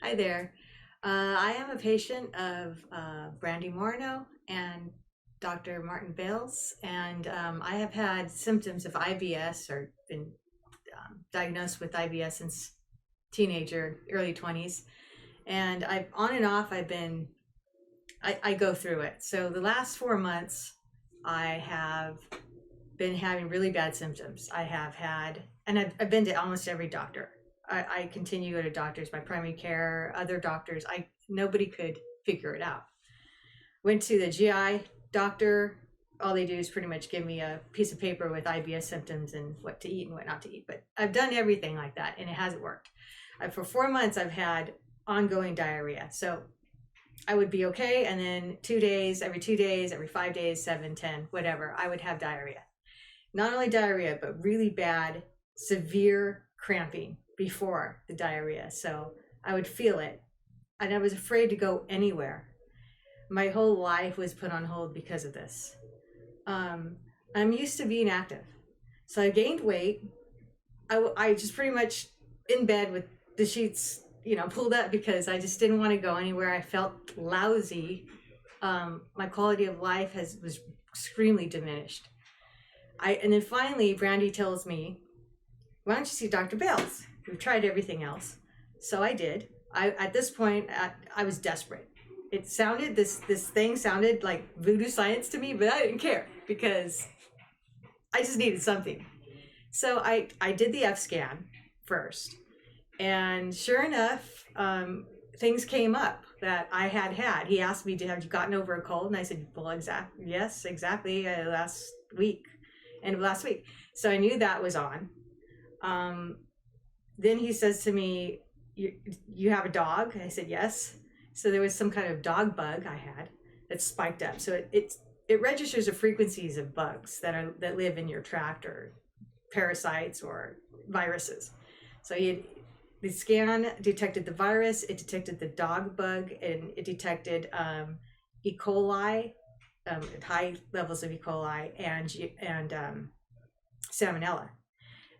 Hi there. I am a patient of Brandy Moreno and Dr. Martin Bales, and I have had symptoms of IBS or been diagnosed with IBS since teenager, early 20s. And I've on and off, I go through it. So the last 4 months, I have been having really bad symptoms. I have had, and I've been to almost every doctor. I continue to go to doctors, my primary care, other doctors. Nobody could figure it out. Went to the GI doctor. All they do is pretty much give me a piece of paper with IBS symptoms and what to eat and what not to eat. But I've done everything like that, and it hasn't worked. For 4 months, I've had ongoing diarrhea. So I would be okay, and then 2 days, every 5 days, 7, 10, whatever, I would have diarrhea. Not only diarrhea, but really bad, severe cramping before the diarrhea. So I would feel it, and I was afraid to go anywhere. My whole life was put on hold because of this. I'm used to being active. So I gained weight. I just pretty much in bed with the sheets, pulled up because I just didn't want to go anywhere. I felt lousy. My quality of life was extremely diminished. And then finally, Brandy tells me, why don't you see Dr. Bales? We've tried everything else. So I did. At this point, I was desperate. It sounded, this thing sounded like voodoo science to me, but I didn't care because I just needed something. So I did the F scan first. And sure enough, things came up that I had. He asked me, have you gotten over a cold? And I said, well, yes, exactly, end of last week. So I knew that was on. Then he says to me, you have a dog? I said, yes. So there was some kind of dog bug I had that spiked up. So it registers the frequencies of bugs that live in your tract, or parasites or viruses. So the scan detected the virus, it detected the dog bug, and it detected E. coli, high levels of E. coli, and salmonella.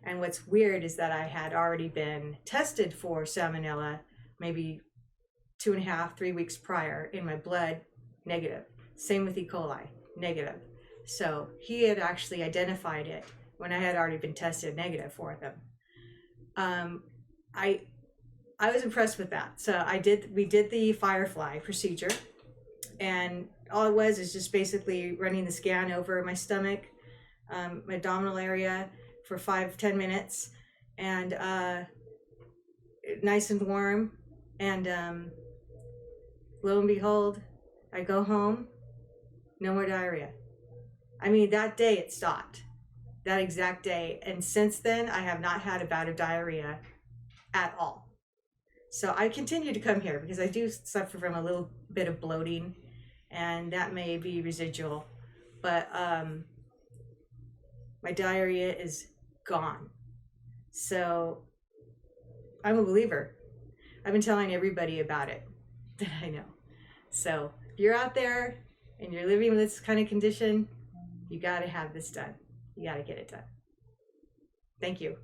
And what's weird is that I had already been tested for salmonella maybe 2.5, 3 weeks prior in my blood, negative. Same with E. coli, negative. So he had actually identified it when I had already been tested negative for them. I was impressed with that. So we did the Firefly procedure, and all it was is just basically running the scan over my stomach, my abdominal area for 5-10 minutes, and nice and warm. And lo and behold, I go home, no more diarrhea. I mean, that day it stopped, that exact day. And since then, I have not had a bout of diarrhea at all. So I continue to come here because I do suffer from a little bit of bloating, and that may be residual, but my diarrhea is gone. So I'm a believer. I've been telling everybody about it that I know. So if you're out there and you're living with this kind of condition, you got to have this done. You got to get it done. Thank you.